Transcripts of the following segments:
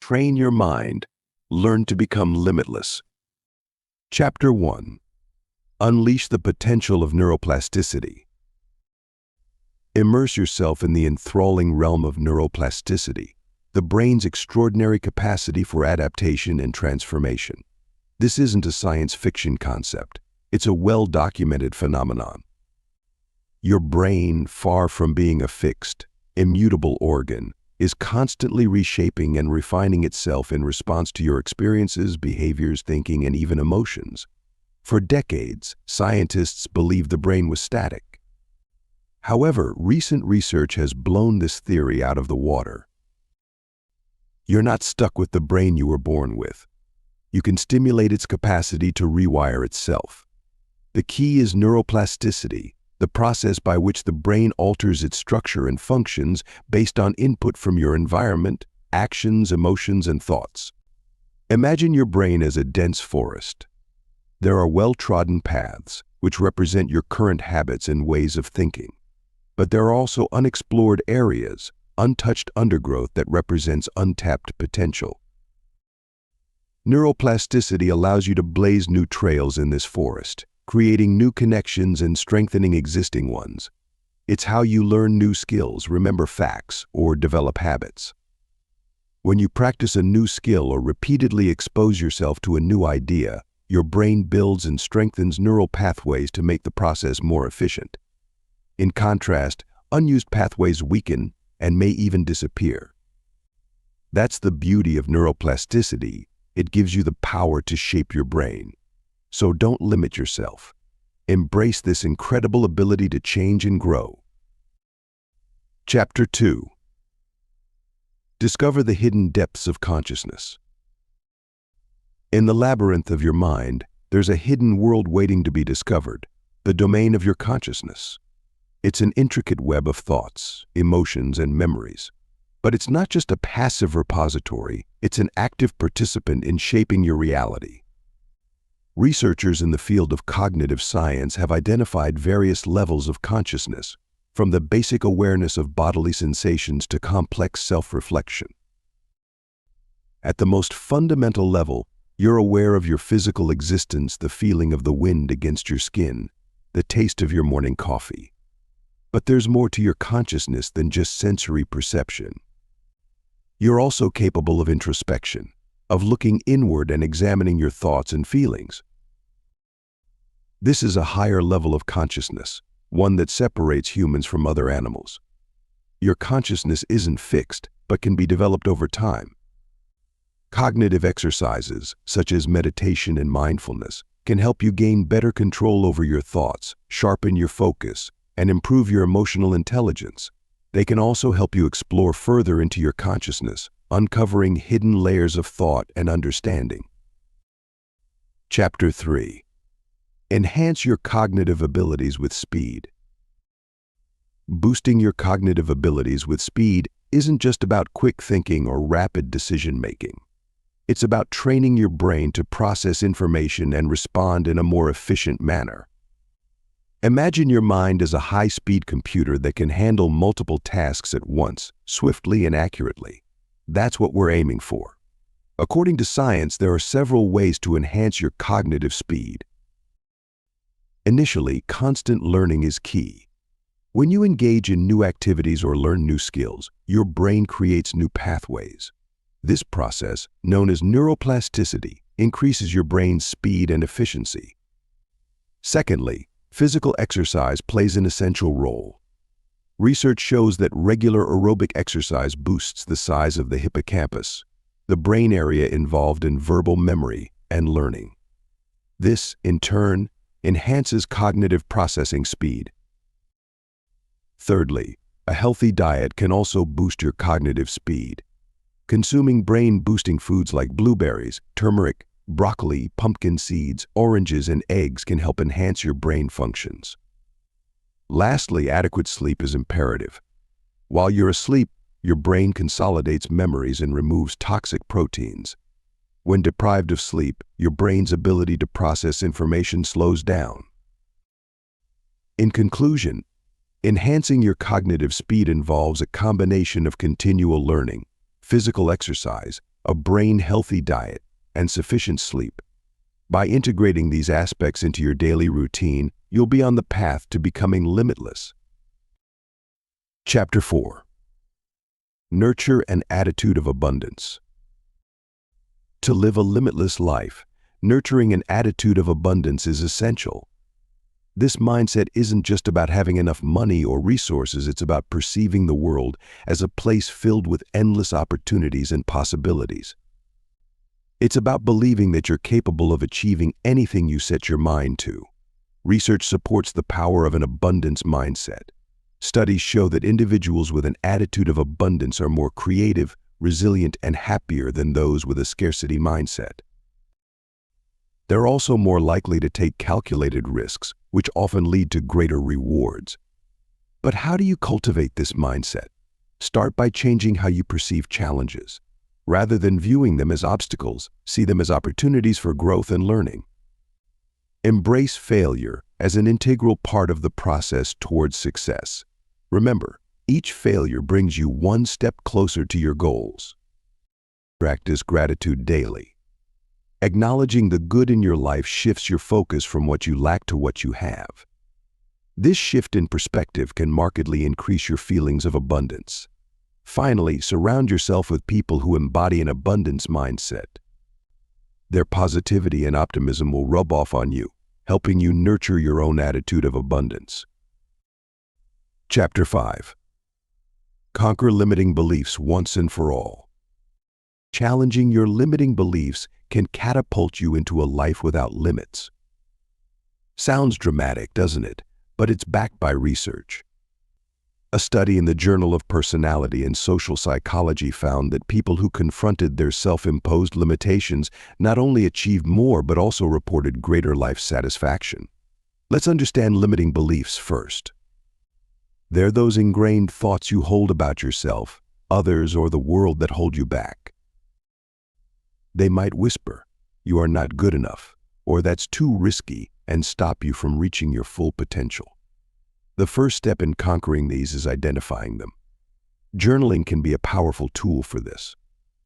Train your mind. Learn to become limitless. Chapter 1. Unleash the potential of neuroplasticity. Immerse yourself in the enthralling realm of neuroplasticity, the brain's extraordinary capacity for adaptation and transformation. This isn't a science fiction concept. It's a well-documented phenomenon. Your brain, far from being a fixed, immutable organ, is constantly reshaping and refining itself in response to your experiences, behaviors, thinking, and even emotions. For decades, scientists believed the brain was static. However, recent research has blown this theory out of the water. You're not stuck with the brain you were born with. You can stimulate its capacity to rewire itself. The key is neuroplasticity, the process by which the brain alters its structure and functions based on input from your environment, actions, emotions, and thoughts. Imagine your brain as a dense forest. There are well-trodden paths, which represent your current habits and ways of thinking. But there are also unexplored areas, untouched undergrowth that represents untapped potential. Neuroplasticity allows you to blaze new trails in this forest, creating new connections and strengthening existing ones. It's how you learn new skills, remember facts, or develop habits. When you practice a new skill or repeatedly expose yourself to a new idea, your brain builds and strengthens neural pathways to make the process more efficient. In contrast, unused pathways weaken and may even disappear. That's the beauty of neuroplasticity. It gives you the power to shape your brain. So don't limit yourself. Embrace this incredible ability to change and grow. Chapter 2. Discover the hidden depths of consciousness. In the labyrinth of your mind, there's a hidden world waiting to be discovered, the domain of your consciousness. It's an intricate web of thoughts, emotions, and memories. But it's not just a passive repository, it's an active participant in shaping your reality. Researchers in the field of cognitive science have identified various levels of consciousness, from the basic awareness of bodily sensations to complex self-reflection. At the most fundamental level, you're aware of your physical existence, the feeling of the wind against your skin, the taste of your morning coffee. But there's more to your consciousness than just sensory perception. You're also capable of introspection, of looking inward and examining your thoughts and feelings. This is a higher level of consciousness, one that separates humans from other animals. Your consciousness isn't fixed, but can be developed over time. Cognitive exercises, such as meditation and mindfulness, can help you gain better control over your thoughts, sharpen your focus, and improve your emotional intelligence. They can also help you explore further into your consciousness, uncovering hidden layers of thought and understanding. Chapter 3. Enhance your cognitive abilities with speed. Boosting your cognitive abilities with speed isn't just about quick thinking or rapid decision-making. It's about training your brain to process information and respond in a more efficient manner. Imagine your mind as a high-speed computer that can handle multiple tasks at once, swiftly and accurately. That's what we're aiming for. According to science, there are several ways to enhance your cognitive speed. Initially, constant learning is key. When you engage in new activities or learn new skills, your brain creates new pathways. This process, known as neuroplasticity, increases your brain's speed and efficiency. Secondly, physical exercise plays an essential role. Research shows that regular aerobic exercise boosts the size of the hippocampus, the brain area involved in verbal memory and learning. This, in turn, enhances cognitive processing speed. Thirdly, a healthy diet can also boost your cognitive speed. Consuming brain-boosting foods like blueberries, turmeric, broccoli, pumpkin seeds, oranges, and eggs can help enhance your brain functions. Lastly, adequate sleep is imperative. While you're asleep, your brain consolidates memories and removes toxic proteins. When deprived of sleep, your brain's ability to process information slows down. In conclusion, enhancing your cognitive speed involves a combination of continual learning, physical exercise, a brain-healthy diet, and sufficient sleep. By integrating these aspects into your daily routine, you'll be on the path to becoming limitless. Chapter 4. Nurture an attitude of abundance. To live a limitless life, nurturing an attitude of abundance is essential. This mindset isn't just about having enough money or resources, it's about perceiving the world as a place filled with endless opportunities and possibilities. It's about believing that you're capable of achieving anything you set your mind to. Research supports the power of an abundance mindset. Studies show that individuals with an attitude of abundance are more creative, resilient, and happier than those with a scarcity mindset. They're also more likely to take calculated risks, which often lead to greater rewards. But how do you cultivate this mindset? Start by changing how you perceive challenges. Rather than viewing them as obstacles, see them as opportunities for growth and learning. Embrace failure as an integral part of the process towards success. Remember, each failure brings you one step closer to your goals. Practice gratitude daily. Acknowledging the good in your life shifts your focus from what you lack to what you have. This shift in perspective can markedly increase your feelings of abundance. Finally, surround yourself with people who embody an abundance mindset. Their positivity and optimism will rub off on you, helping you nurture your own attitude of abundance. Chapter 5. Conquer limiting beliefs once and for all. Challenging your limiting beliefs can catapult you into a life without limits. Sounds dramatic, doesn't it? But it's backed by research. A study in the Journal of Personality and Social Psychology found that people who confronted their self-imposed limitations not only achieved more but also reported greater life satisfaction. Let's understand limiting beliefs first. They're those ingrained thoughts you hold about yourself, others, or the world that hold you back. They might whisper, "You are not good enough," or "That's too risky," and stop you from reaching your full potential. The first step in conquering these is identifying them. Journaling can be a powerful tool for this.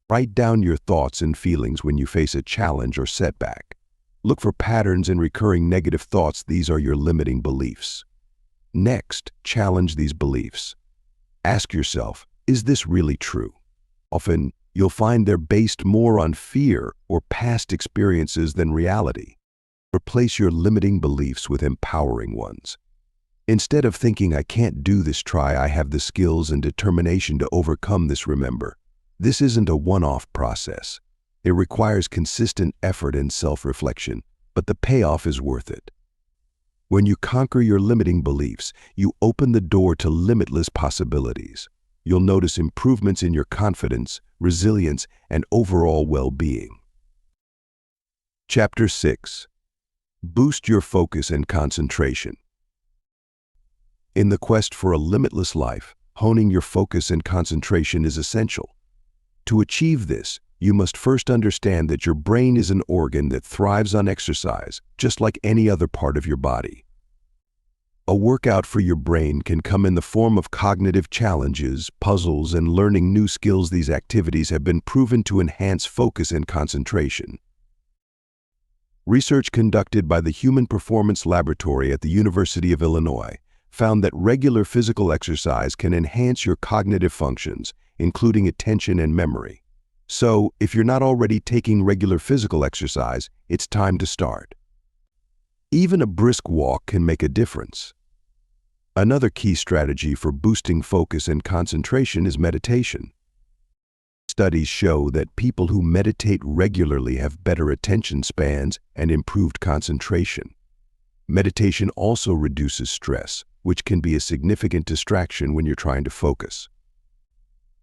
Write down your thoughts and feelings when you face a challenge or setback. Look for patterns in recurring negative thoughts. These are your limiting beliefs. Next, challenge these beliefs. Ask yourself, is this really true? Often, you'll find they're based more on fear or past experiences than reality. Replace your limiting beliefs with empowering ones. Instead of thinking, "I can't do this," try, "I have the skills and determination to overcome this." Remember, this isn't a one-off process. It requires consistent effort and self-reflection, but the payoff is worth it. When you conquer your limiting beliefs, you open the door to limitless possibilities. You'll notice improvements in your confidence, resilience, and overall well-being. Chapter 6. Boost your focus and concentration. In the quest for a limitless life, honing your focus and concentration is essential. To achieve this, you must first understand that your brain is an organ that thrives on exercise, just like any other part of your body. A workout for your brain can come in the form of cognitive challenges, puzzles, and learning new skills. These activities have been proven to enhance focus and concentration. Research conducted by the Human Performance Laboratory at the University of Illinois found that regular physical exercise can enhance your cognitive functions, including attention and memory. So, if you're not already taking regular physical exercise, it's time to start. Even a brisk walk can make a difference. Another key strategy for boosting focus and concentration is meditation. Studies show that people who meditate regularly have better attention spans and improved concentration. Meditation also reduces stress, which can be a significant distraction when you're trying to focus.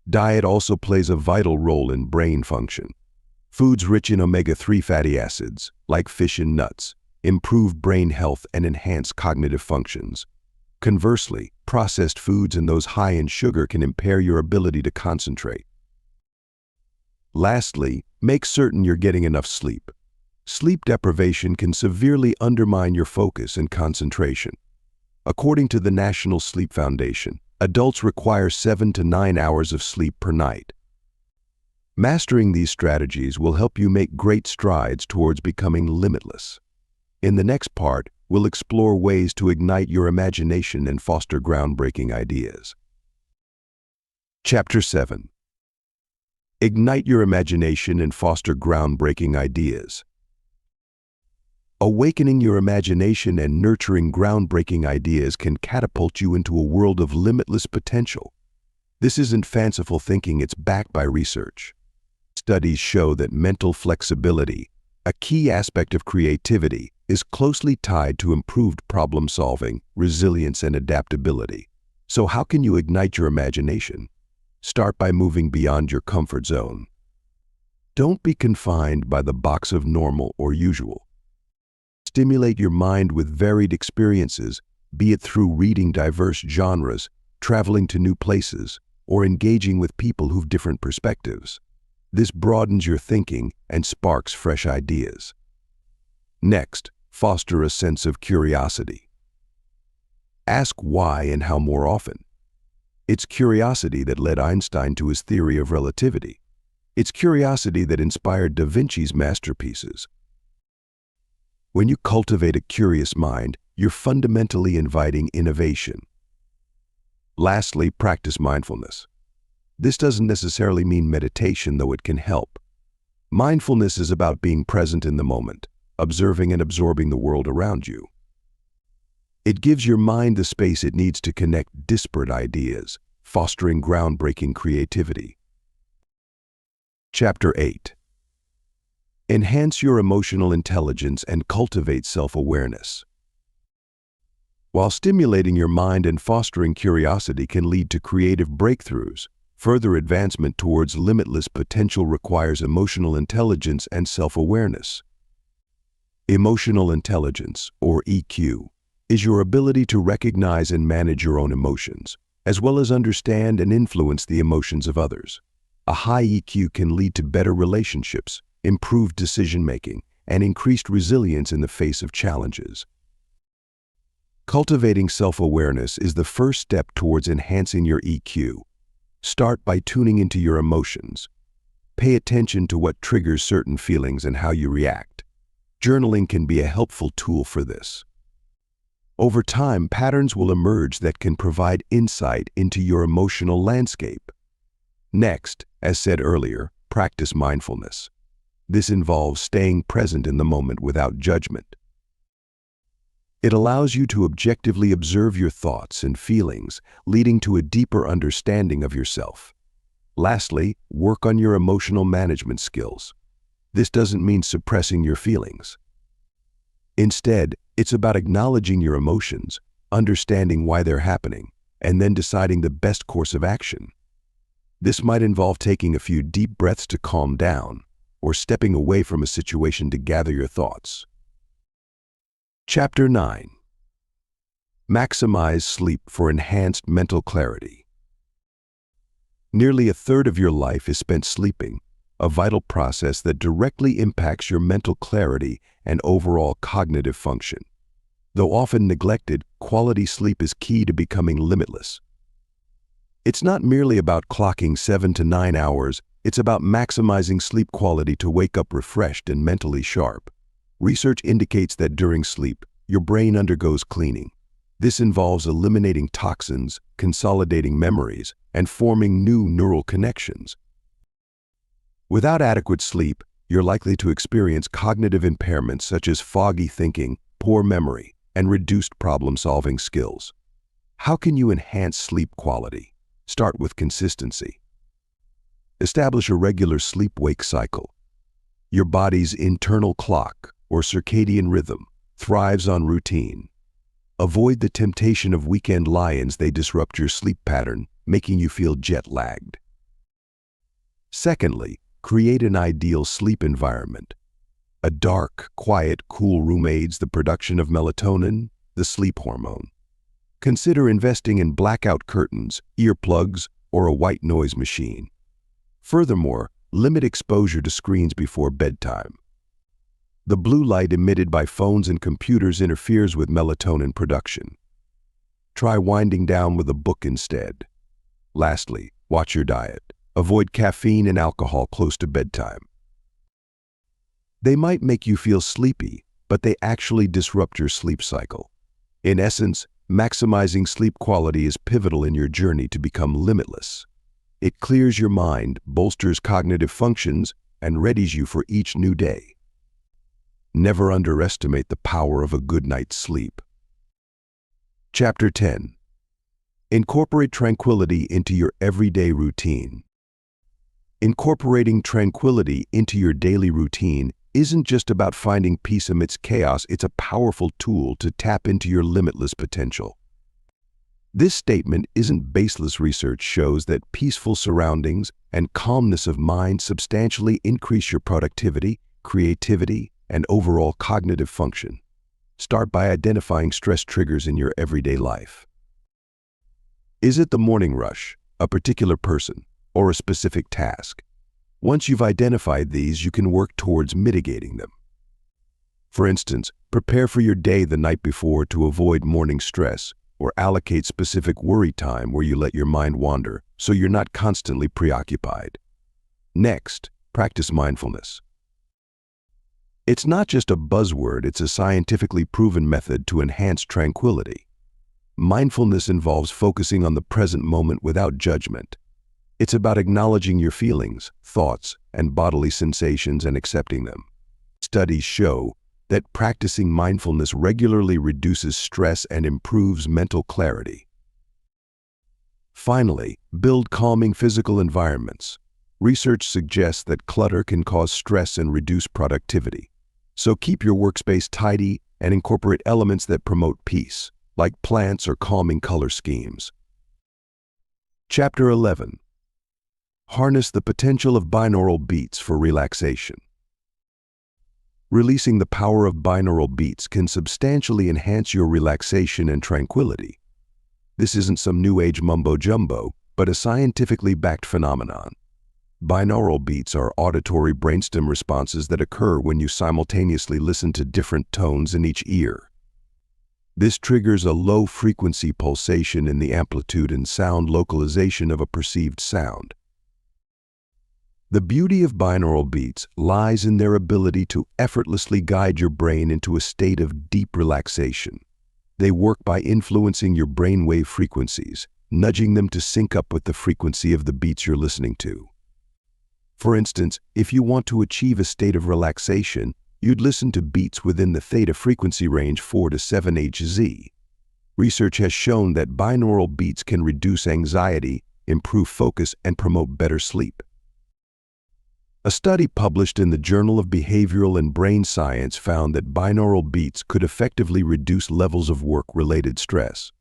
Diet also plays a vital role in brain function. Foods rich in omega-3 fatty acids, like fish and nuts, improve brain health and enhance cognitive functions. Conversely, processed foods and those high in sugar can impair your ability to concentrate. Lastly, make certain you're getting enough sleep. Sleep deprivation can severely undermine your focus and concentration. According to the National Sleep Foundation, adults require 7 to 9 hours of sleep per night. Mastering these strategies will help you make great strides towards becoming limitless. In the next part, we'll explore ways to ignite your imagination and foster groundbreaking ideas. Chapter 7. Ignite your imagination and foster groundbreaking ideas. Awakening your imagination and nurturing groundbreaking ideas can catapult you into a world of limitless potential. This isn't fanciful thinking, it's backed by research. Studies show that mental flexibility, a key aspect of creativity, is closely tied to improved problem-solving, resilience, and adaptability. So how can you ignite your imagination? Start by moving beyond your comfort zone. Don't be confined by the box of normal or usual. Stimulate your mind with varied experiences, be it through reading diverse genres, traveling to new places, or engaging with people who've different perspectives. This broadens your thinking and sparks fresh ideas. Next, foster a sense of curiosity. Ask why and how more often. It's curiosity that led Einstein to his theory of relativity. It's curiosity that inspired Da Vinci's masterpieces. When you cultivate a curious mind, you're fundamentally inviting innovation. Lastly, practice mindfulness. This doesn't necessarily mean meditation, though it can help. Mindfulness is about being present in the moment, observing and absorbing the world around you. It gives your mind the space it needs to connect disparate ideas, fostering groundbreaking creativity. Chapter 8. Enhance your emotional intelligence and cultivate self-awareness. While stimulating your mind and fostering curiosity can lead to creative breakthroughs, further advancement towards limitless potential requires emotional intelligence and self-awareness. Emotional intelligence, or EQ, is your ability to recognize and manage your own emotions, as well as understand and influence the emotions of others. A high EQ can lead to better relationships, improved decision-making, and increased resilience in the face of challenges. Cultivating self-awareness is the first step towards enhancing your EQ. Start by tuning into your emotions. Pay attention to what triggers certain feelings and how you react. Journaling can be a helpful tool for this. Over time, patterns will emerge that can provide insight into your emotional landscape. Next, as said earlier, practice mindfulness. This involves staying present in the moment without judgment. It allows you to objectively observe your thoughts and feelings, leading to a deeper understanding of yourself. Lastly, work on your emotional management skills. This doesn't mean suppressing your feelings. Instead, it's about acknowledging your emotions, understanding why they're happening, and then deciding the best course of action. This might involve taking a few deep breaths to calm down, or stepping away from a situation to gather your thoughts. Chapter 9. Maximize sleep for enhanced mental clarity. Nearly a third of your life is spent sleeping, a vital process that directly impacts your mental clarity and overall cognitive function. Though often neglected, quality sleep is key to becoming limitless. It's not merely about clocking 7 to 9 hours, it's about maximizing sleep quality to wake up refreshed and mentally sharp. Research indicates that during sleep, your brain undergoes cleaning. This involves eliminating toxins, consolidating memories, and forming new neural connections. Without adequate sleep, you're likely to experience cognitive impairments such as foggy thinking, poor memory, and reduced problem-solving skills. How can you enhance sleep quality? Start with consistency. Establish a regular sleep-wake cycle. Your body's internal clock, or circadian rhythm, thrives on routine. Avoid the temptation of weekend lie-ins. They disrupt your sleep pattern, making you feel jet-lagged. Secondly, create an ideal sleep environment. A dark, quiet, cool room aids the production of melatonin, the sleep hormone. Consider investing in blackout curtains, earplugs, or a white noise machine. Furthermore, limit exposure to screens before bedtime. The blue light emitted by phones and computers interferes with melatonin production. Try winding down with a book instead. Lastly, watch your diet. Avoid caffeine and alcohol close to bedtime. They might make you feel sleepy, but they actually disrupt your sleep cycle. In essence, maximizing sleep quality is pivotal in your journey to become limitless. It clears your mind, bolsters cognitive functions, and readies you for each new day. Never underestimate the power of a good night's sleep. Chapter 10. Incorporate tranquility into your everyday routine. Incorporating tranquility into your daily routine isn't just about finding peace amidst chaos, it's a powerful tool to tap into your limitless potential. This statement isn't baseless. Research shows that peaceful surroundings and calmness of mind substantially increase your productivity, creativity, and overall cognitive function. Start by identifying stress triggers in your everyday life. Is it the morning rush, a particular person, or a specific task? Once you've identified these, you can work towards mitigating them. For instance, prepare for your day the night before to avoid morning stress, or allocate specific worry time where you let your mind wander so you're not constantly preoccupied. Next, practice mindfulness. It's not just a buzzword, it's a scientifically proven method to enhance tranquility. Mindfulness involves focusing on the present moment without judgment. It's about acknowledging your feelings, thoughts, and bodily sensations and accepting them. Studies show that practicing mindfulness regularly reduces stress and improves mental clarity. Finally, build calming physical environments. Research suggests that clutter can cause stress and reduce productivity. So keep your workspace tidy and incorporate elements that promote peace, like plants or calming color schemes. Chapter 11. Harness the potential of binaural beats for relaxation. Releasing the power of binaural beats can substantially enhance your relaxation and tranquility. This isn't some new age mumbo-jumbo, but a scientifically backed phenomenon. Binaural beats are auditory brainstem responses that occur when you simultaneously listen to different tones in each ear. This triggers a low-frequency pulsation in the amplitude and sound localization of a perceived sound. The beauty of binaural beats lies in their ability to effortlessly guide your brain into a state of deep relaxation. They work by influencing your brainwave frequencies, nudging them to sync up with the frequency of the beats you're listening to. For instance, if you want to achieve a state of relaxation, you'd listen to beats within the theta frequency range 4 to 7 Hz. Research has shown that binaural beats can reduce anxiety, improve focus, and promote better sleep. A study published in the Journal of Behavioral and Brain Science found that binaural beats could effectively reduce levels of work-related stress.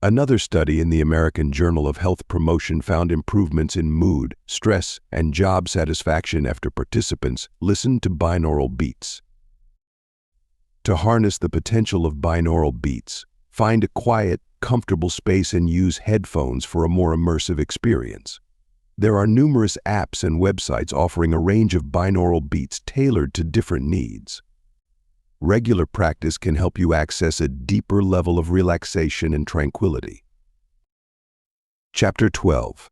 Another study in the American Journal of Health Promotion found improvements in mood, stress, and job satisfaction after participants listened to binaural beats. To harness the potential of binaural beats, find a quiet, comfortable space and use headphones for a more immersive experience. There are numerous apps and websites offering a range of binaural beats tailored to different needs. Regular practice can help you access a deeper level of relaxation and tranquility. Chapter 12.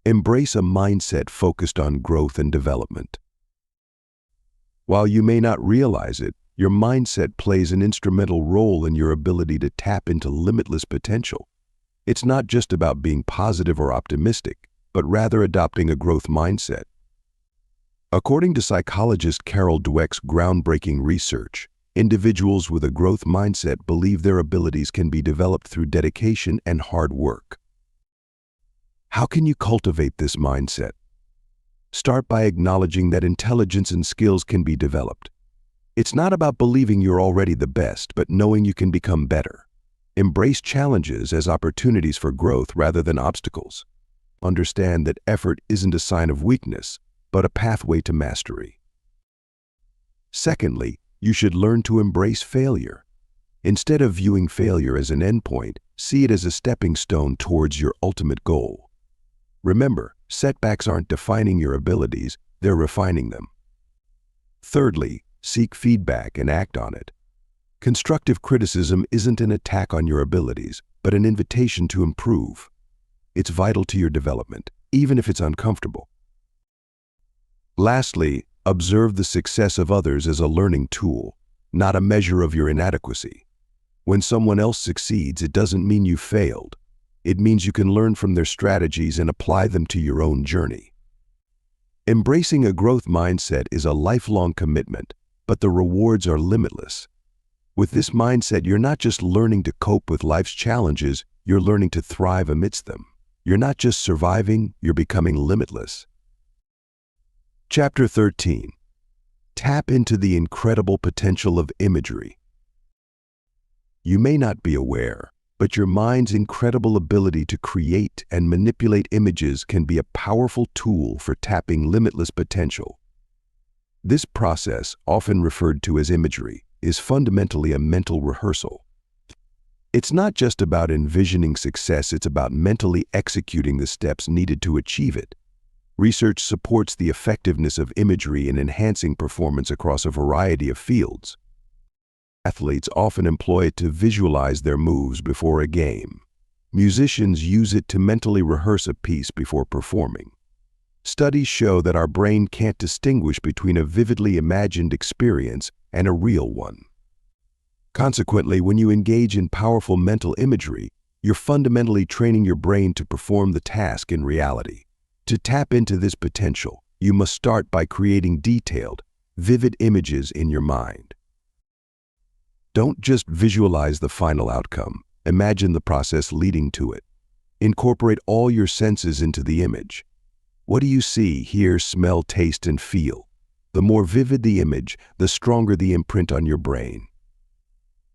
Embrace a mindset focused on growth and development. While you may not realize it, your mindset plays an instrumental role in your ability to tap into limitless potential. It's not just about being positive or optimistic, but rather adopting a growth mindset. According to psychologist Carol Dweck's groundbreaking research, individuals with a growth mindset believe their abilities can be developed through dedication and hard work. How can you cultivate this mindset? Start by acknowledging that intelligence and skills can be developed. It's not about believing you're already the best, but knowing you can become better. Embrace challenges as opportunities for growth rather than obstacles. Understand that effort isn't a sign of weakness, but a pathway to mastery. Secondly, you should learn to embrace failure. Instead of viewing failure as an endpoint, see it as a stepping stone towards your ultimate goal. Remember, setbacks aren't defining your abilities, they're refining them. Thirdly, seek feedback and act on it. Constructive criticism isn't an attack on your abilities, but an invitation to improve. It's vital to your development, even if it's uncomfortable. Lastly, observe the success of others as a learning tool, not a measure of your inadequacy. When someone else succeeds, it doesn't mean you failed. It means you can learn from their strategies and apply them to your own journey. Embracing a growth mindset is a lifelong commitment, but the rewards are limitless. With this mindset, you're not just learning to cope with life's challenges, you're learning to thrive amidst them. You're not just surviving, you're becoming limitless. Chapter 13. Tap into the incredible potential of imagery. You may not be aware, but your mind's incredible ability to create and manipulate images can be a powerful tool for tapping limitless potential. This process, often referred to as imagery, is fundamentally a mental rehearsal. It's not just about envisioning success, it's about mentally executing the steps needed to achieve it. Research supports the effectiveness of imagery in enhancing performance across a variety of fields. Athletes often employ it to visualize their moves before a game. Musicians use it to mentally rehearse a piece before performing. Studies show that our brain can't distinguish between a vividly imagined experience and a real one. Consequently, when you engage in powerful mental imagery, you're fundamentally training your brain to perform the task in reality. To tap into this potential, you must start by creating detailed, vivid images in your mind. Don't just visualize the final outcome. Imagine the process leading to it. Incorporate all your senses into the image. What do you see, hear, smell, taste, and feel? The more vivid the image, the stronger the imprint on your brain.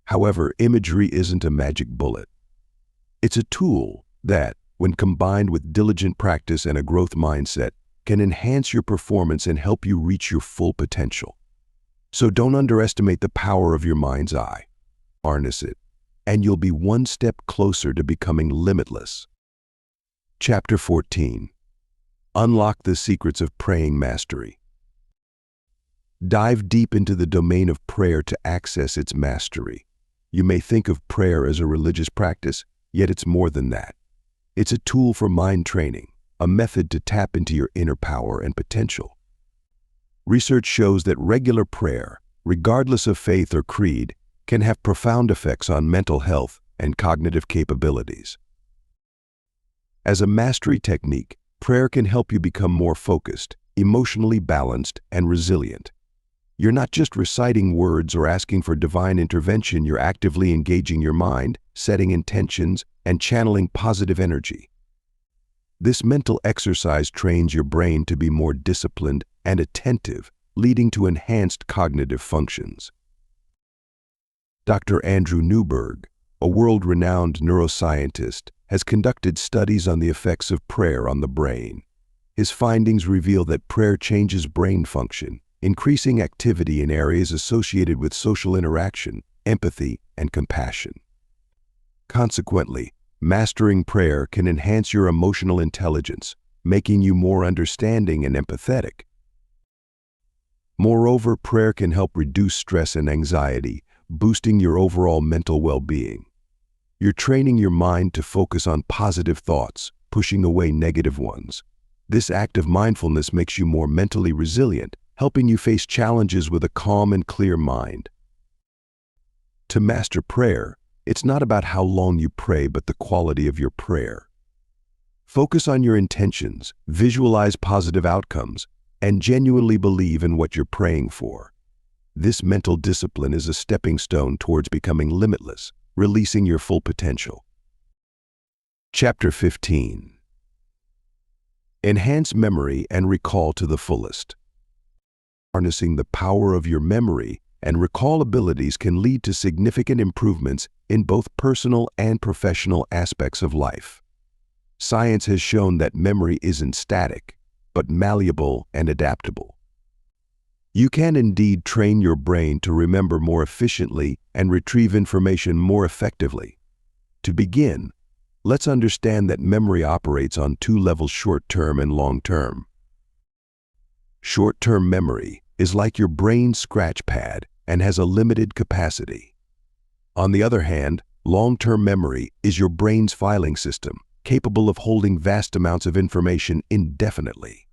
However, imagery isn't a magic bullet. It's a tool that, when combined with diligent practice and a growth mindset, can enhance your performance and help you reach your full potential. So don't underestimate the power of your mind's eye. Harness it, and you'll be one step closer to becoming limitless. Chapter 14. Unlock the secrets of praying mastery. Dive deep into the domain of prayer to access its mastery. You may think of prayer as a religious practice, yet it's more than that. It's a tool for mind training, a method to tap into your inner power and potential. Research shows that regular prayer, regardless of faith or creed, can have profound effects on mental health and cognitive capabilities. As a mastery technique, prayer can help you become more focused, emotionally balanced, and resilient. You're not just reciting words or asking for divine intervention, you're actively engaging your mind, setting intentions, and channeling positive energy. This mental exercise trains your brain to be more disciplined and attentive, leading to enhanced cognitive functions. Dr. Andrew Newberg, a world-renowned neuroscientist, has conducted studies on the effects of prayer on the brain. His findings reveal that prayer changes brain function, increasing activity in areas associated with social interaction, empathy, and compassion. Consequently, mastering prayer can enhance your emotional intelligence, making you more understanding and empathetic. Moreover, prayer can help reduce stress and anxiety, boosting your overall mental well-being. You're training your mind to focus on positive thoughts, pushing away negative ones. This act of mindfulness makes you more mentally resilient, helping you face challenges with a calm and clear mind. To master prayer, it's not about how long you pray, but the quality of your prayer. Focus on your intentions, visualize positive outcomes, and genuinely believe in what you're praying for. This mental discipline is a stepping stone towards becoming limitless, releasing your full potential. Chapter 15. Enhance memory and recall to the fullest. Harnessing the power of your memory and recall abilities can lead to significant improvements in both personal and professional aspects of life. Science has shown that memory isn't static, but malleable and adaptable. You can indeed train your brain to remember more efficiently and retrieve information more effectively. To begin, let's understand that memory operates on two levels: short-term and long-term. Short-term memory is like your brain's scratch pad and has a limited capacity. On the other hand, long-term memory is your brain's filing system, capable of holding vast amounts of information indefinitely.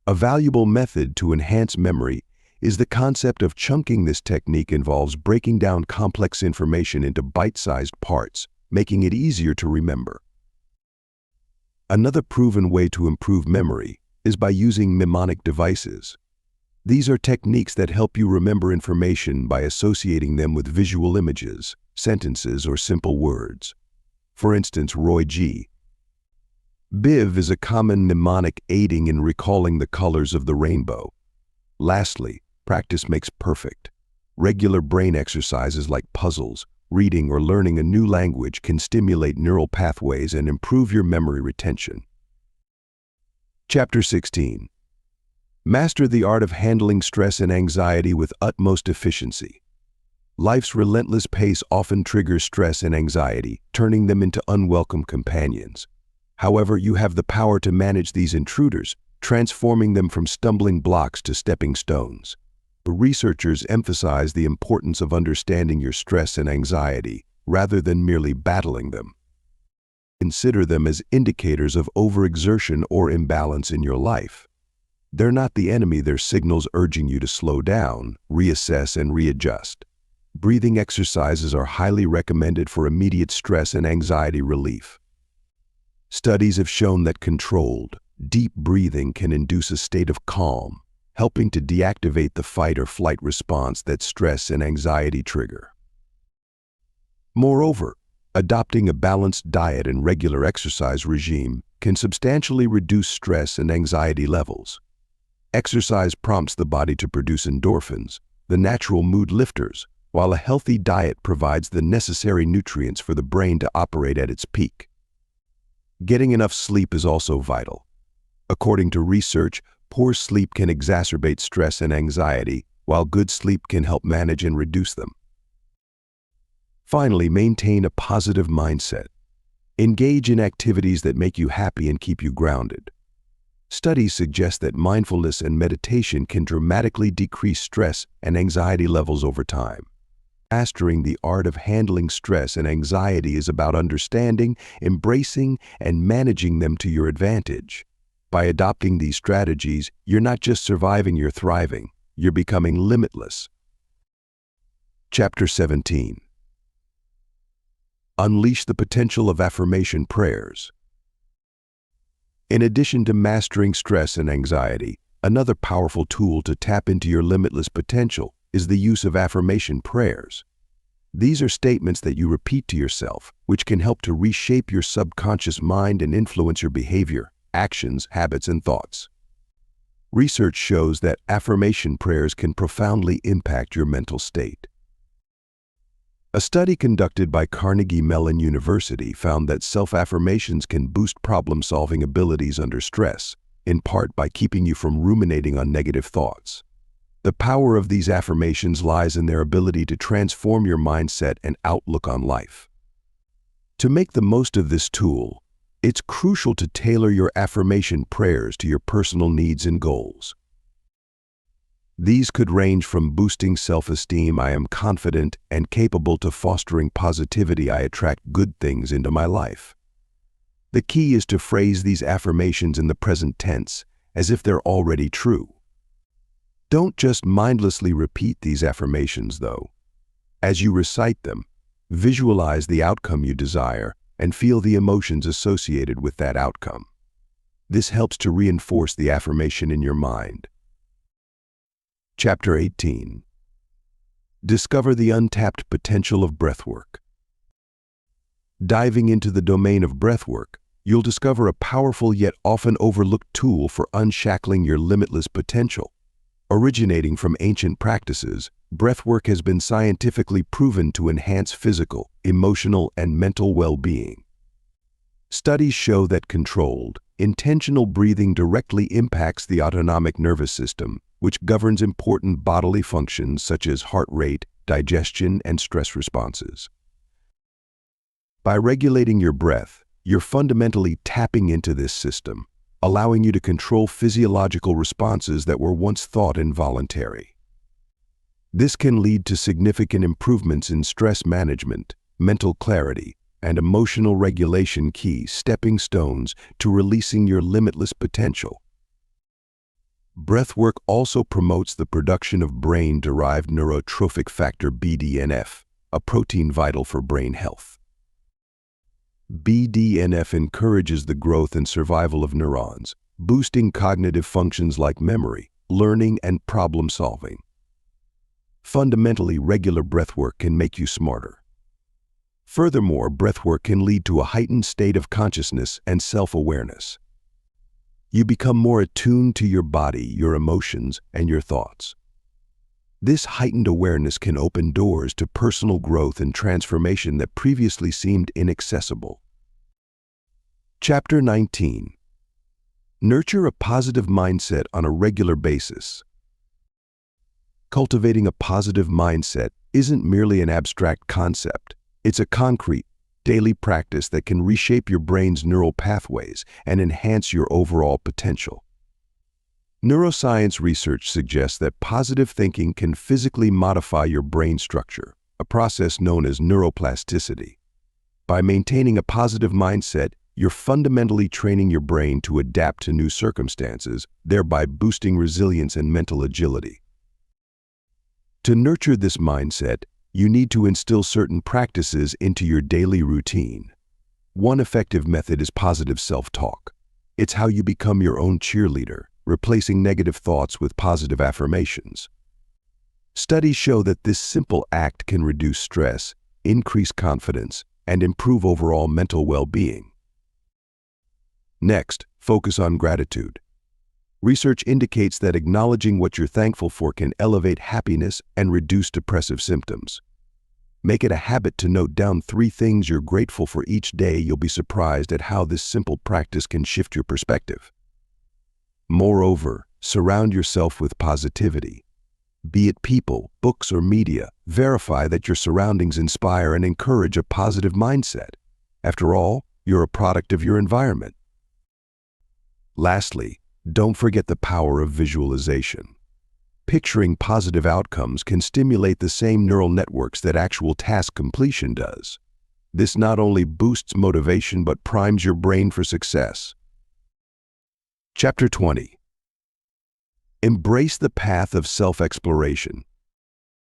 A valuable method to enhance memory is the concept of chunking. This technique involves breaking down complex information into bite-sized parts, making it easier to remember. Another proven way to improve memory is by using mnemonic devices. These are techniques that help you remember information by associating them with visual images, sentences, or simple words. For instance, Roy G. Biv is a common mnemonic aiding in recalling the colors of the rainbow. Lastly, practice makes perfect. Regular brain exercises like puzzles, reading, or learning a new language can stimulate neural pathways and improve your memory retention. Chapter 16. Master the art of handling stress and anxiety with utmost efficiency. Life's relentless pace often triggers stress and anxiety, turning them into unwelcome companions. However, you have the power to manage these intruders, transforming them from stumbling blocks to stepping stones. The researchers emphasize the importance of understanding your stress and anxiety rather than merely battling them. Consider them as indicators of overexertion or imbalance in your life. They're not the enemy, they're signals urging you to slow down, reassess, and readjust. Breathing exercises are highly recommended for immediate stress and anxiety relief. Studies have shown that controlled, deep breathing can induce a state of calm, helping to deactivate the fight or flight response that stress and anxiety trigger. Moreover, adopting a balanced diet and regular exercise regime can substantially reduce stress and anxiety levels. Exercise prompts the body to produce endorphins, the natural mood lifters, while a healthy diet provides the necessary nutrients for the brain to operate at its peak. Getting enough sleep is also vital. According to research, poor sleep can exacerbate stress and anxiety, while good sleep can help manage and reduce them. Finally, maintain a positive mindset. Engage in activities that make you happy and keep you grounded. Studies suggest that mindfulness and meditation can dramatically decrease stress and anxiety levels over time. Mastering the art of handling stress and anxiety is about understanding, embracing, and managing them to your advantage. By adopting these strategies, you're not just surviving, you're thriving. You're becoming limitless. Chapter 17. Unleash the potential of affirmation prayers. In addition to mastering stress and anxiety, another powerful tool to tap into your limitless potential is the use of affirmation prayers. These are statements that you repeat to yourself, which can help to reshape your subconscious mind and influence your behavior, actions, habits, and thoughts. Research shows that affirmation prayers can profoundly impact your mental state. A study conducted by Carnegie Mellon University found that self-affirmations can boost problem-solving abilities under stress, in part by keeping you from ruminating on negative thoughts. The power of these affirmations lies in their ability to transform your mindset and outlook on life. To make the most of this tool, it's crucial to tailor your affirmation prayers to your personal needs and goals. These could range from boosting self-esteem, "I am confident and capable," to fostering positivity, "I attract good things into my life." The key is to phrase these affirmations in the present tense, as if they're already true. Don't just mindlessly repeat these affirmations, though. As you recite them, visualize the outcome you desire and feel the emotions associated with that outcome. This helps to reinforce the affirmation in your mind. Chapter 18. Discover the untapped potential of breathwork. Diving into the domain of breathwork, you'll discover a powerful yet often overlooked tool for unshackling your limitless potential. Originating from ancient practices, breathwork has been scientifically proven to enhance physical, emotional, and mental well-being. Studies show that controlled, intentional breathing directly impacts the autonomic nervous system, which governs important bodily functions such as heart rate, digestion, and stress responses. By regulating your breath, you're fundamentally tapping into this system, allowing you to control physiological responses that were once thought involuntary. This can lead to significant improvements in stress management, mental clarity, and emotional regulation key stepping stones to releasing your limitless potential. Breathwork also promotes the production of brain-derived neurotrophic factor BDNF, a protein vital for brain health. BDNF encourages the growth and survival of neurons, boosting cognitive functions like memory, learning, and problem-solving. Fundamentally, regular breathwork can make you smarter. Furthermore, breathwork can lead to a heightened state of consciousness and self-awareness. You become more attuned to your body, your emotions, and your thoughts. This heightened awareness can open doors to personal growth and transformation that previously seemed inaccessible. Chapter 19. Nurture a positive mindset on a regular basis. Cultivating a positive mindset isn't merely an abstract concept. It's a concrete, daily practice that can reshape your brain's neural pathways and enhance your overall potential. Neuroscience research suggests that positive thinking can physically modify your brain structure, a process known as neuroplasticity. By maintaining a positive mindset, you're fundamentally training your brain to adapt to new circumstances, thereby boosting resilience and mental agility. To nurture this mindset, you need to instill certain practices into your daily routine. One effective method is positive self-talk. It's how you become your own cheerleader, replacing negative thoughts with positive affirmations. Studies show that this simple act can reduce stress, increase confidence, and improve overall mental well-being. Next, focus on gratitude. Research indicates that acknowledging what you're thankful for can elevate happiness and reduce depressive symptoms. Make it a habit to note down 3 things you're grateful for each day. You'll be surprised at how this simple practice can shift your perspective. Moreover, surround yourself with positivity. Be it people, books, or media, verify that your surroundings inspire and encourage a positive mindset. After all, you're a product of your environment. Lastly, don't forget the power of visualization. Picturing positive outcomes can stimulate the same neural networks that actual task completion does. This not only boosts motivation but primes your brain for success. Chapter 20. Embrace the path of self-exploration.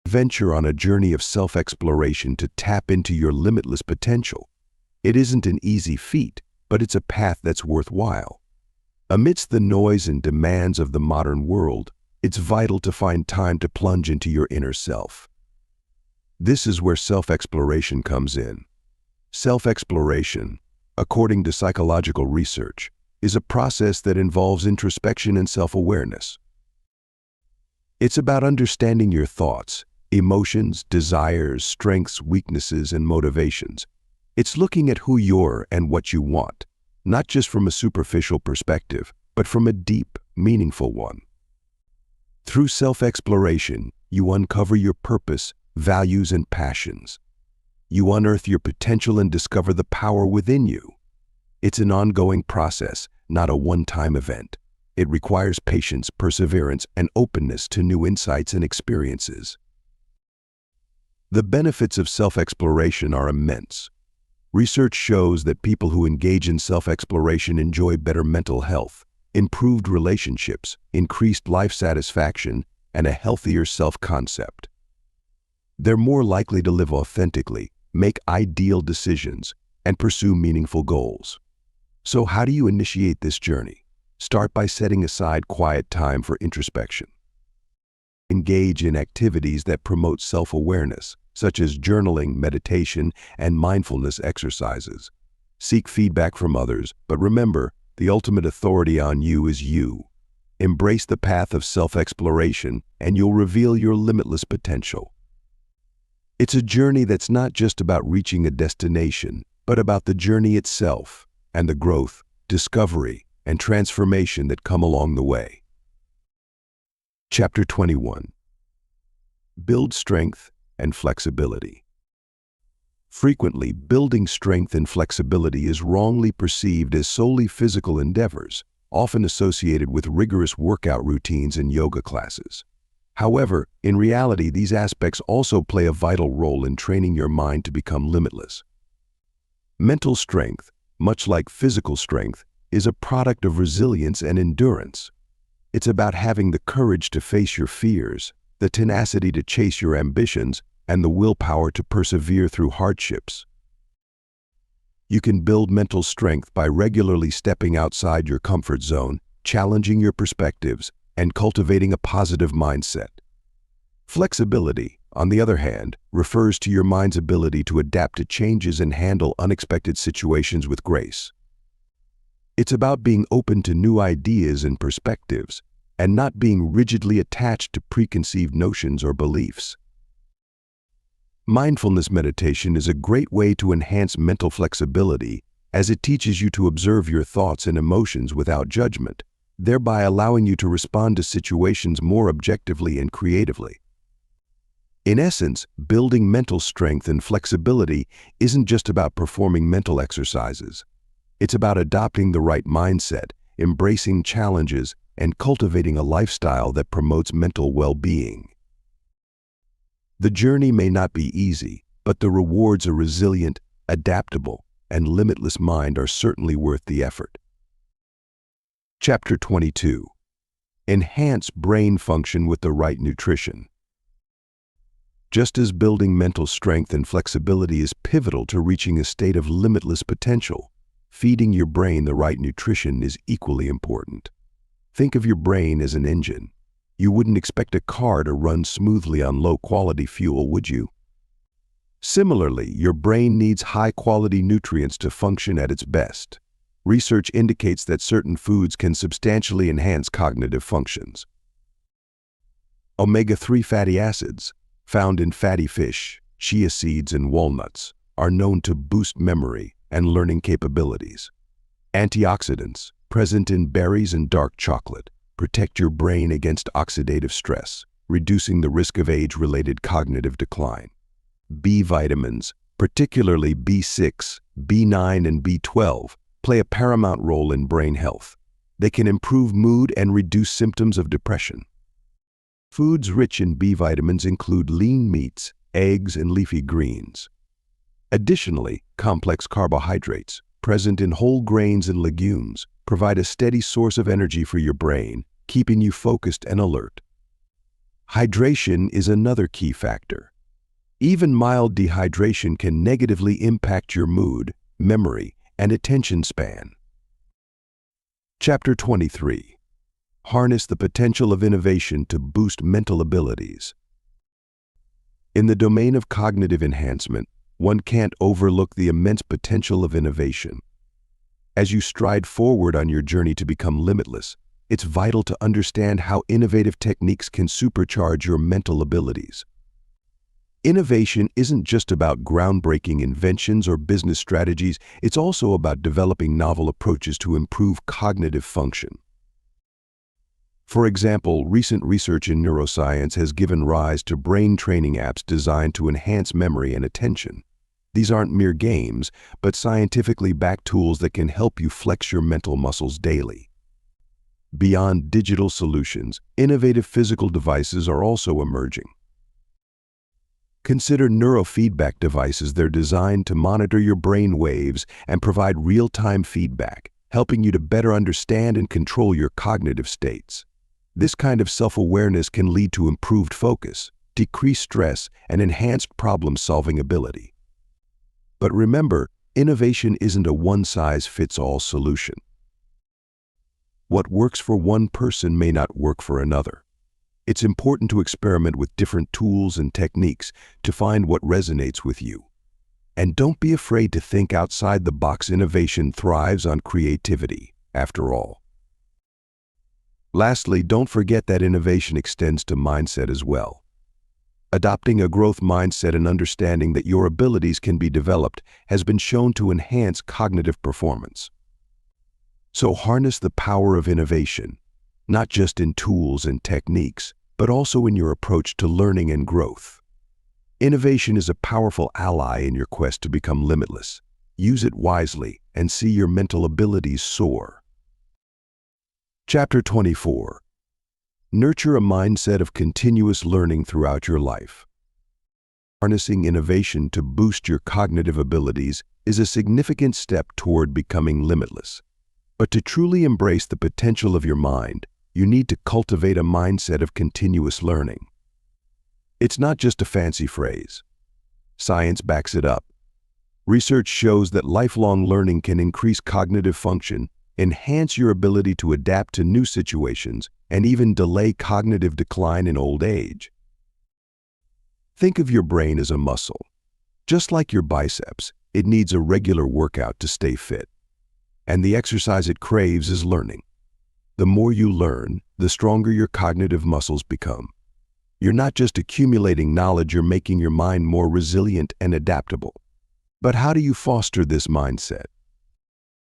Venture on a journey of self-exploration to tap into your limitless potential. It isn't an easy feat, but it's a path that's worthwhile. Amidst the noise and demands of the modern world, it's vital to find time to plunge into your inner self. This is where self-exploration comes in. Self-exploration, according to psychological research, is a process that involves introspection and self-awareness. It's about understanding your thoughts, emotions, desires, strengths, weaknesses, and motivations. It's looking at who you're and what you want, not just from a superficial perspective, but from a deep, meaningful one. Through self-exploration, you uncover your purpose, values, and passions. You unearth your potential and discover the power within you. It's an ongoing process, not a one-time event. It requires patience, perseverance, and openness to new insights and experiences. The benefits of self-exploration are immense. Research shows that people who engage in self-exploration enjoy better mental health, improved relationships, increased life satisfaction, and a healthier self-concept. They're more likely to live authentically, make ideal decisions, and pursue meaningful goals. So how do you initiate this journey? Start by setting aside quiet time for introspection. Engage in activities that promote self-awareness, such as journaling, meditation, and mindfulness exercises. Seek feedback from others, but remember, the ultimate authority on you is you. Embrace the path of self-exploration, and you'll reveal your limitless potential. It's a journey that's not just about reaching a destination, but about the journey itself and the growth, discovery, and transformation that come along the way. Chapter 21. Build strength and flexibility. Frequently, building strength and flexibility is wrongly perceived as solely physical endeavors, often associated with rigorous workout routines and yoga classes. However, in reality, these aspects also play a vital role in training your mind to become limitless. Mental strength, much like physical strength, is a product of resilience and endurance. It's about having the courage to face your fears, the tenacity to chase your ambitions, and the willpower to persevere through hardships. You can build mental strength by regularly stepping outside your comfort zone, challenging your perspectives, and cultivating a positive mindset. Flexibility, on the other hand, refers to your mind's ability to adapt to changes and handle unexpected situations with grace. It's about being open to new ideas and perspectives, and not being rigidly attached to preconceived notions or beliefs. Mindfulness meditation is a great way to enhance mental flexibility, as it teaches you to observe your thoughts and emotions without judgment, thereby allowing you to respond to situations more objectively and creatively. In essence, building mental strength and flexibility isn't just about performing mental exercises. It's about adopting the right mindset, embracing challenges, and cultivating a lifestyle that promotes mental well-being. The journey may not be easy, but the rewards a resilient, adaptable, and limitless mind are certainly worth the effort. Chapter 22. Enhance brain function with the right nutrition. Just as building mental strength and flexibility is pivotal to reaching a state of limitless potential, feeding your brain the right nutrition is equally important. Think of your brain as an engine. You wouldn't expect a car to run smoothly on low-quality fuel, would you? Similarly, your brain needs high-quality nutrients to function at its best. Research indicates that certain foods can substantially enhance cognitive functions. Omega-3 fatty acids, found in fatty fish, chia seeds, and walnuts, are known to boost memory and learning capabilities. Antioxidants, present in berries and dark chocolate, protect your brain against oxidative stress, reducing the risk of age-related cognitive decline. B vitamins, particularly B6, B9, and B12, play a paramount role in brain health. They can improve mood and reduce symptoms of depression. Foods rich in B vitamins include lean meats, eggs, and leafy greens. Additionally, complex carbohydrates, present in whole grains and legumes, provide a steady source of energy for your brain, keeping you focused and alert. Hydration is another key factor. Even mild dehydration can negatively impact your mood, memory, and attention span. Chapter 23. Harness the potential of innovation to boost mental abilities. In the domain of cognitive enhancement, one can't overlook the immense potential of innovation. As you stride forward on your journey to become limitless, it's vital to understand how innovative techniques can supercharge your mental abilities. Innovation isn't just about groundbreaking inventions or business strategies, it's also about developing novel approaches to improve cognitive function. For example, recent research in neuroscience has given rise to brain training apps designed to enhance memory and attention. These aren't mere games, but scientifically backed tools that can help you flex your mental muscles daily. Beyond digital solutions, innovative physical devices are also emerging. Consider neurofeedback devices. They're designed to monitor your brain waves and provide real-time feedback, helping you to better understand and control your cognitive states. This kind of self-awareness can lead to improved focus, decreased stress, and enhanced problem-solving ability. But remember, innovation isn't a one-size-fits-all solution. What works for one person may not work for another. It's important to experiment with different tools and techniques to find what resonates with you. And don't be afraid to think outside the box. Innovation thrives on creativity, after all. Lastly, don't forget that innovation extends to mindset as well. Adopting a growth mindset and understanding that your abilities can be developed has been shown to enhance cognitive performance. So harness the power of innovation, not just in tools and techniques, but also in your approach to learning and growth. Innovation is a powerful ally in your quest to become limitless. Use it wisely and see your mental abilities soar. Chapter 24. Nurture a mindset of continuous learning throughout your life. Harnessing innovation to boost your cognitive abilities is a significant step toward becoming limitless. But to truly embrace the potential of your mind, you need to cultivate a mindset of continuous learning. It's not just a fancy phrase. Science backs it up. Research shows that lifelong learning can increase cognitive function, enhance your ability to adapt to new situations, and even delay cognitive decline in old age. Think of your brain as a muscle. Just like your biceps, it needs a regular workout to stay fit. And the exercise it craves is learning. The more you learn, the stronger your cognitive muscles become. You're not just accumulating knowledge, you're making your mind more resilient and adaptable. But how do you foster this mindset?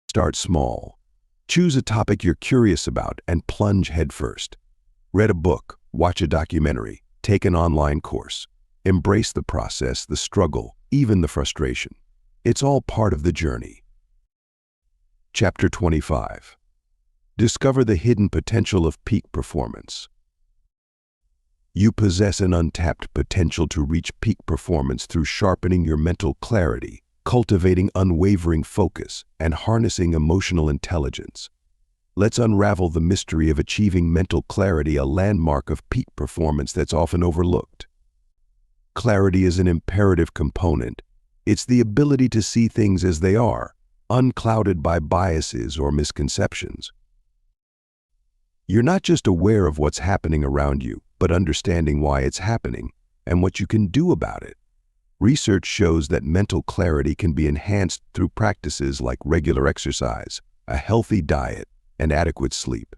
Start small. Choose a topic you're curious about and plunge headfirst. Read a book, watch a documentary, take an online course. Embrace the process, the struggle, even the frustration. It's all part of the journey. Chapter 25. Discover the hidden potential of peak performance. You possess an untapped potential to reach peak performance through sharpening your mental clarity, cultivating unwavering focus, and harnessing emotional intelligence. Let's unravel the mystery of achieving mental clarity, a landmark of peak performance that's often overlooked. Clarity is an imperative component. It's the ability to see things as they are, unclouded by biases or misconceptions. You're not just aware of what's happening around you, but understanding why it's happening and what you can do about it. Research shows that mental clarity can be enhanced through practices like regular exercise, a healthy diet, and adequate sleep.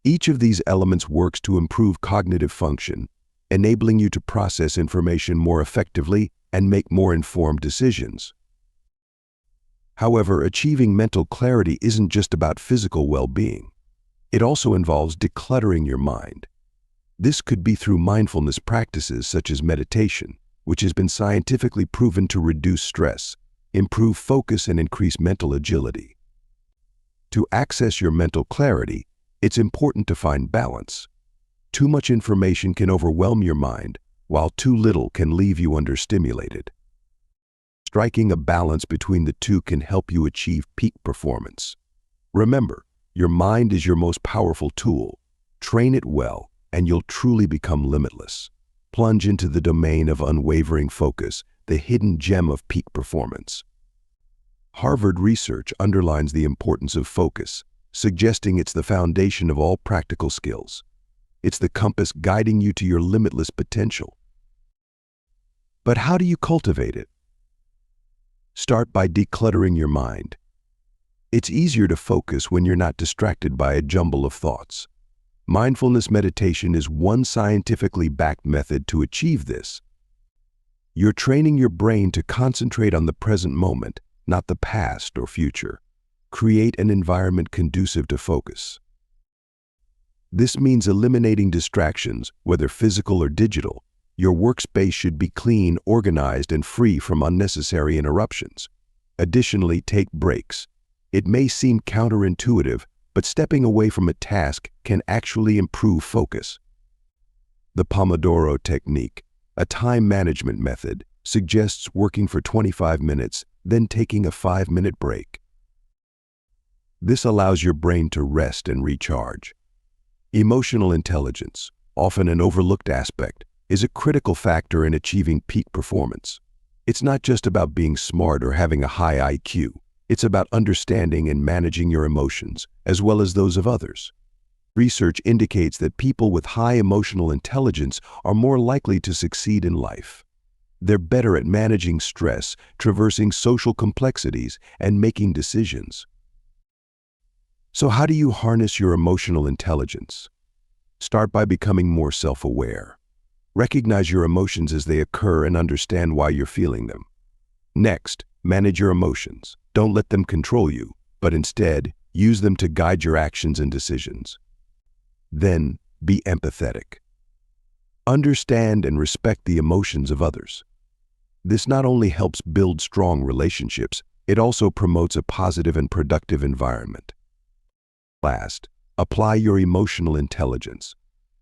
Each of these elements works to improve cognitive function, enabling you to process information more effectively and make more informed decisions. However, achieving mental clarity isn't just about physical well-being. It also involves decluttering your mind. This could be through mindfulness practices such as meditation, which has been scientifically proven to reduce stress, improve focus, and increase mental agility. To access your mental clarity, it's important to find balance. Too much information can overwhelm your mind, while too little can leave you understimulated. Striking a balance between the two can help you achieve peak performance. Remember, your mind is your most powerful tool. Train it well, and you'll truly become limitless. Plunge into the domain of unwavering focus, the hidden gem of peak performance. Harvard research underlines the importance of focus, suggesting it's the foundation of all practical skills. It's the compass guiding you to your limitless potential. But how do you cultivate it? Start by decluttering your mind. It's easier to focus when you're not distracted by a jumble of thoughts. Mindfulness meditation is one scientifically backed method to achieve this. You're training your brain to concentrate on the present moment, not the past or future. Create an environment conducive to focus. This means eliminating distractions, whether physical or digital. Your workspace should be clean, organized, and free from unnecessary interruptions. Additionally, take breaks. It may seem counterintuitive, but stepping away from a task can actually improve focus. The Pomodoro technique, a time management method, suggests working for 25 minutes, then taking a 5-minute break. This allows your brain to rest and recharge. Emotional intelligence, often an overlooked aspect, is a critical factor in achieving peak performance. It's not just about being smart or having a high IQ. It's about understanding and managing your emotions, as well as those of others. Research indicates that people with high emotional intelligence are more likely to succeed in life. They're better at managing stress, traversing social complexities, and making decisions. So how do you harness your emotional intelligence? Start by becoming more self-aware. Recognize your emotions as they occur and understand why you're feeling them. Next, manage your emotions. Don't let them control you, but instead, use them to guide your actions and decisions. Then, be empathetic. Understand and respect the emotions of others. This not only helps build strong relationships, it also promotes a positive and productive environment. Last, apply your emotional intelligence.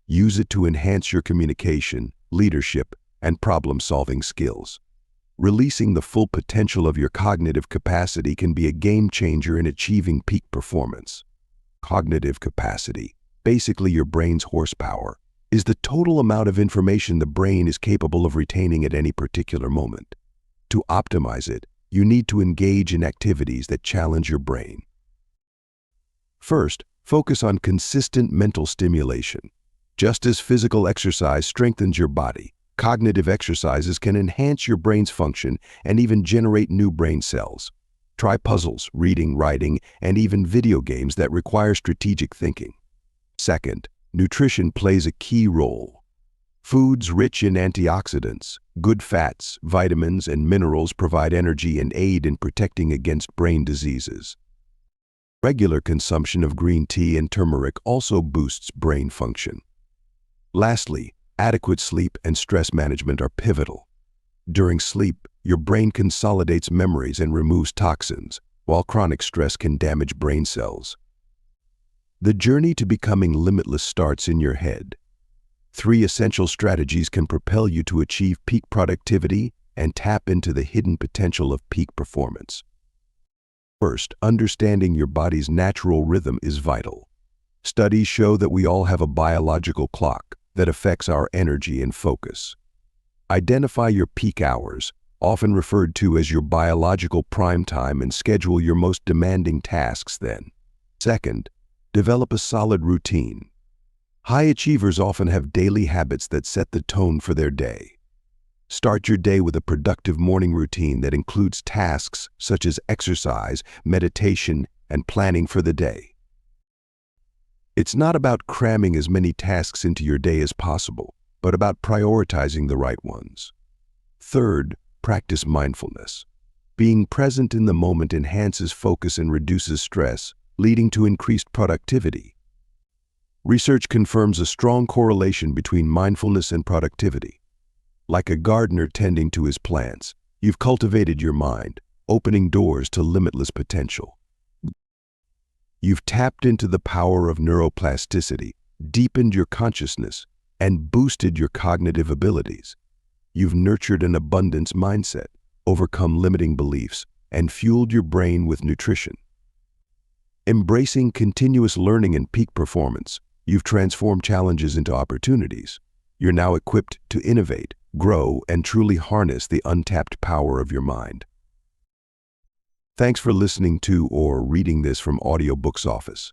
Use it to enhance your communication, leadership, and problem-solving skills. Releasing the full potential of your cognitive capacity can be a game changer in achieving peak performance. Cognitive capacity, basically your brain's horsepower, is the total amount of information the brain is capable of retaining at any particular moment. To optimize it, you need to engage in activities that challenge your brain. First, focus on consistent mental stimulation. Just as physical exercise strengthens your body, cognitive exercises can enhance your brain's function and even generate new brain cells. Try puzzles, reading, writing, and even video games that require strategic thinking. Second, nutrition plays a key role. Foods rich in antioxidants, good fats, vitamins, and minerals provide energy and aid in protecting against brain diseases. Regular consumption of green tea and turmeric also boosts brain function. Lastly, adequate sleep and stress management are pivotal. During sleep, your brain consolidates memories and removes toxins, while chronic stress can damage brain cells. The journey to becoming limitless starts in your head. 3 essential strategies can propel you to achieve peak productivity and tap into the hidden potential of peak performance. First, understanding your body's natural rhythm is vital. Studies show that we all have a biological clock that affects our energy and focus. Identify your peak hours, often referred to as your biological prime time, and schedule your most demanding tasks then. Second, develop a solid routine. High achievers often have daily habits that set the tone for their day. Start your day with a productive morning routine that includes tasks such as exercise, meditation, and planning for the day. It's not about cramming as many tasks into your day as possible, but about prioritizing the right ones. Third, practice mindfulness. Being present in the moment enhances focus and reduces stress, leading to increased productivity. Research confirms a strong correlation between mindfulness and productivity. Like a gardener tending to his plants, you've cultivated your mind, opening doors to limitless potential. You've tapped into the power of neuroplasticity, deepened your consciousness, and boosted your cognitive abilities. You've nurtured an abundance mindset, overcome limiting beliefs, and fueled your brain with nutrition. Embracing continuous learning and peak performance, you've transformed challenges into opportunities. You're now equipped to innovate, grow, and truly harness the untapped power of your mind. Thanks for listening to or reading this from Audiobooks Office.